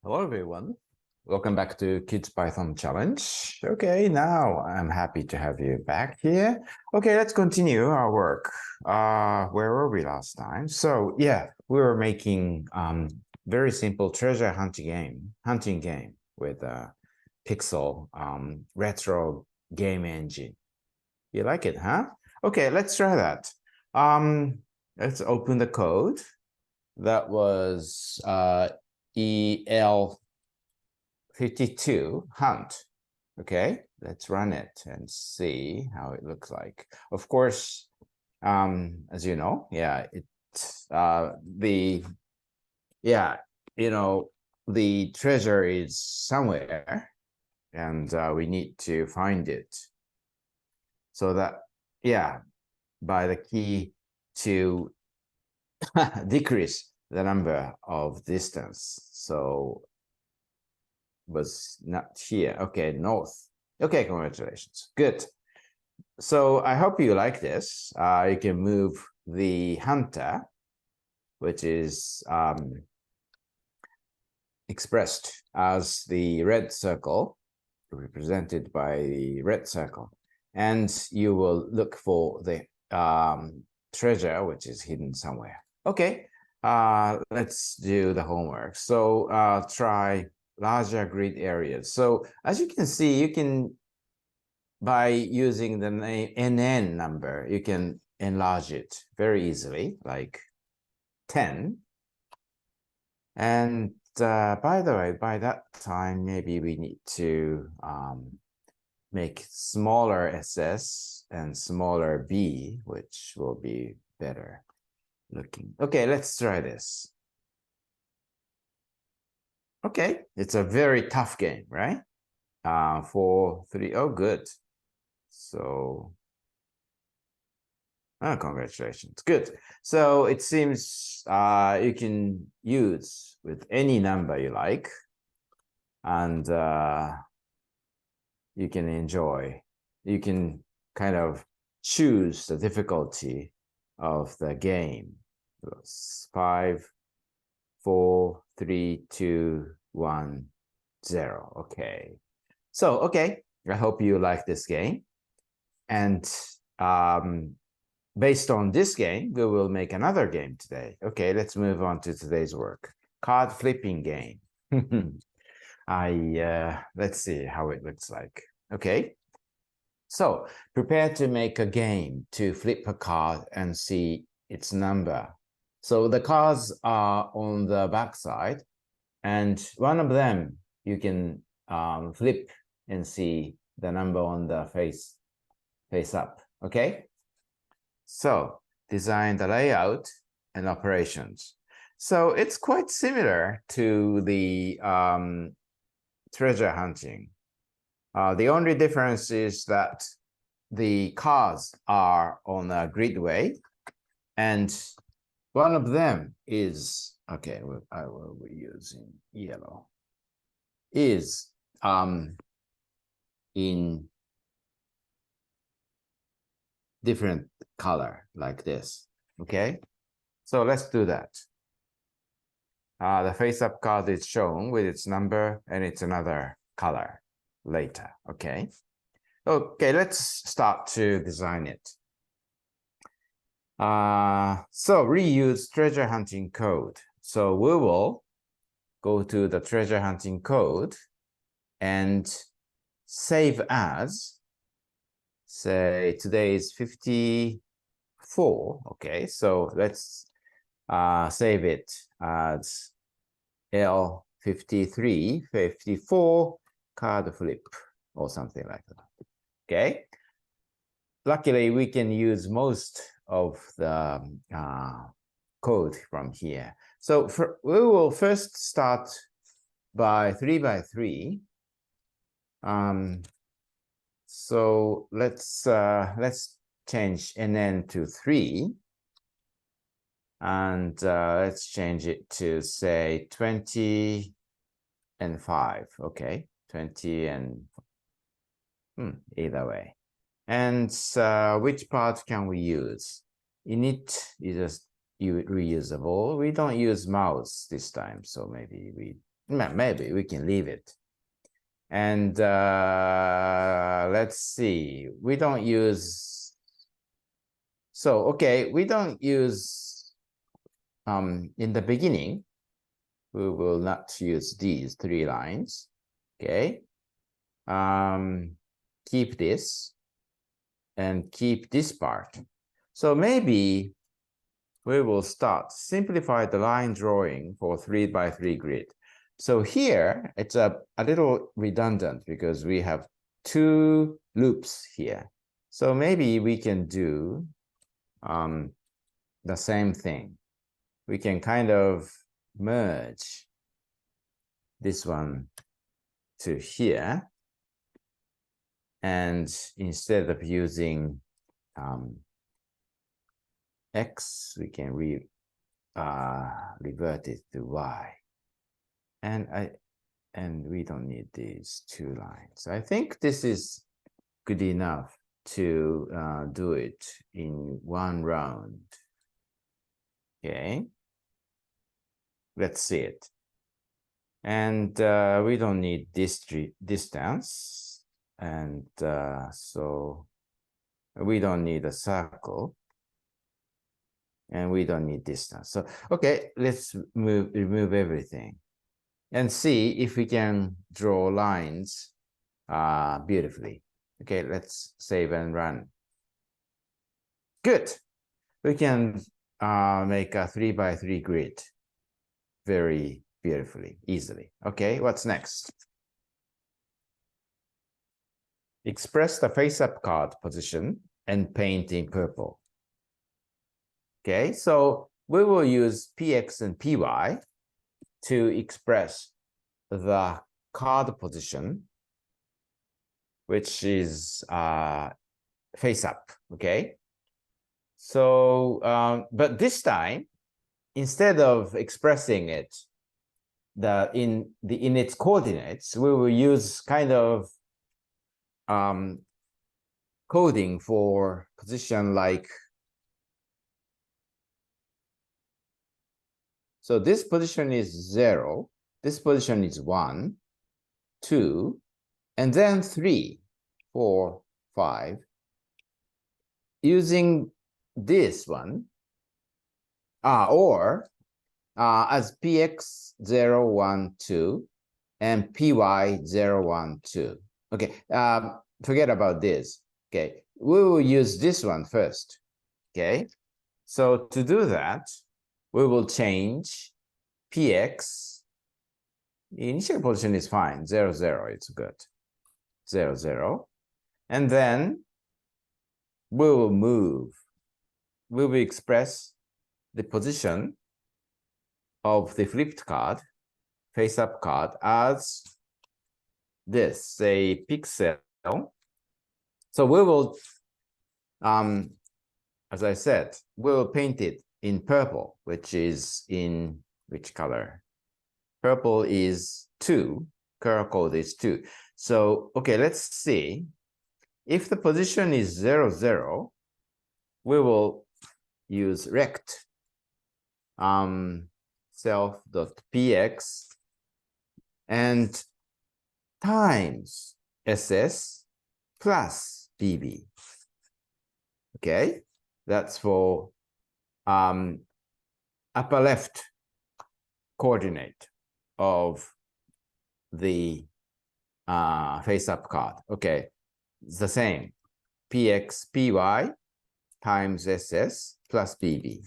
Hello everyone. Welcome back to Kids Python Challenge. Okay, now I'm happy to have you back here. Okay, let's continue our work. Where were we last time? So yeah, we were making very simple treasure hunting game with Pyxel retro game engine. You like it, huh? Okay, let's try that. Let's open the code. That was EL52 hunt. Okay, let's run it and see how it looks like. Of course, as you know, the treasure is somewhere, and we need to find it. So that by the key to decrease the number of distance. So was not here. Okay, north. Okay, congratulations. Good. So I hope you like this. You can move the hunter, which is expressed as the red circle, represented by the red circle. And you will look for the treasure, which is hidden somewhere. Okay, let's do the homework. So try larger grid areas. So as you can see, you can, by using the NN number, you can enlarge it very easily, like 10. And by the way, by that time, maybe we need to make smaller SS and smaller B, which will be better looking. Okay, let's try this. Okay, it's a very tough game, right? 4, 3, oh, good. So, congratulations, good. So it seems you can use with any number you like, and you can enjoy. You can kind of choose the difficulty of the game. 5, 4, 3, 2, 1, 0. Okay. So, okay, I hope you like this game. And based on this game, we will make another game today. Okay, let's move on to today's work. Card flipping game. Let's see how it looks like. Okay. So prepare to make a game to flip a card and see its number. So the cards are on the back side, and one of them you can flip and see the number on the face up. Okay. So design the layout and operations. So it's quite similar to the treasure hunting. The only difference is that the cards are on a gridway, and one of them is, okay, I will be using yellow, is in different color like this. Okay, so let's do that. The face-up card is shown with its number, and it's another color later. Okay. Okay, let's start to design it. So reuse treasure hunting code. So we will go to the treasure hunting code and save as, say today is 54. Okay, so let's save it as L53, 54 card flip or something like that. Okay. Luckily, we can use most of the code from here. So we will first start by 3 by 3. So let's change NN to 3. And let's change it to, say, 20 and 5. Okay, 20 and either way. And which part can we use? Init is just reusable. We don't use mouse this time, so maybe we Maybe we can leave it. And let's see, we don't use, so okay, we don't use, in the beginning, we will not use these 3 lines, okay? Keep this and keep this part. So maybe we will start simplify the line drawing for 3x3 grid. So here it's a little redundant because we have 2 loops here. So maybe we can do the same thing. We can kind of merge this one to here. And instead of using X, we can revert it to Y. And we don't need these 2 lines. I think this is good enough to do it in 1 round. Okay, let's see it. And we don't need this distance, and so we don't need a circle, and we don't need distance. So okay, let's remove everything and see if we can draw lines beautifully. Okay, let's save and run. Good. We can make a 3x3 grid very beautifully, easily. Okay, what's next? Express the face-up card position and paint in purple. Okay, so we will use px and py to express the card position, which is face up. Okay, so but this time, instead of expressing it in its coordinates, we will use kind of coding for position like, so this position is 0, this position is 1, 2, and then 3, 4, 5. Using this one, or as px 0, 1, 2, and py 0, 1, 2. Okay, forget about this. Okay, we will use this one first. Okay, so to do that, we will change px. The initial position is fine, 0, 0, it's good. 0, 0. And then we will express the position of the flipped card, face-up card, as this, say, pixel. So we will, as I said, we will paint it in purple, which is in which color? Purple is 2, color code is 2. So, okay, let's see. If the position is 0, 0, we will use rect self.px and times ss plus bb. Okay, that's for upper left coordinate of the face-up card. Okay, it's the same. Px, py times ss plus bb.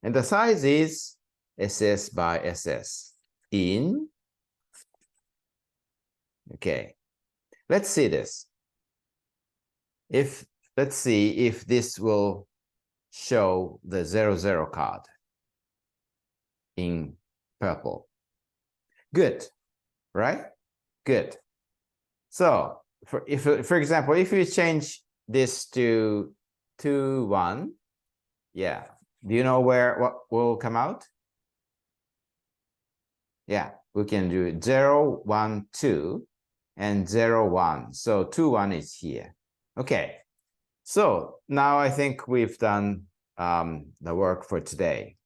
And the size is ss by ss in. Okay, let's see this. Let's see if this will show the 0, 0 card in purple. Good, right? Good. So for example, if you change this to 2, 1, yeah. Do you know what will come out? Yeah, we can do 0, 1, 2, and 0, 1. So 2, 1 is here. Okay. So now I think we've done the work for today.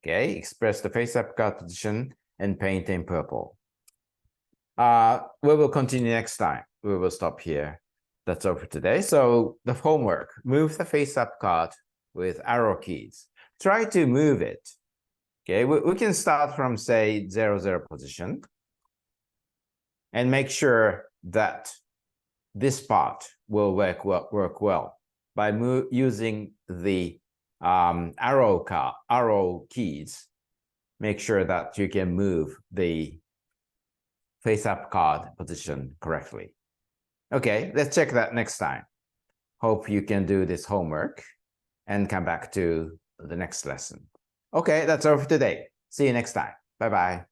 Okay, express the face-up card position and paint in purple. We will continue next time. We will stop here. That's all for today. So the homework, move the face-up card with arrow keys. Try to move it. Okay, we can start from, say, 0, 0 position and make sure that this part will work well by using the arrow keys. Make sure that you can move the face-up card position correctly. Okay, let's check that next time. Hope you can do this homework and come back to the next lesson. Okay, that's all for today. See you next time. Bye-bye.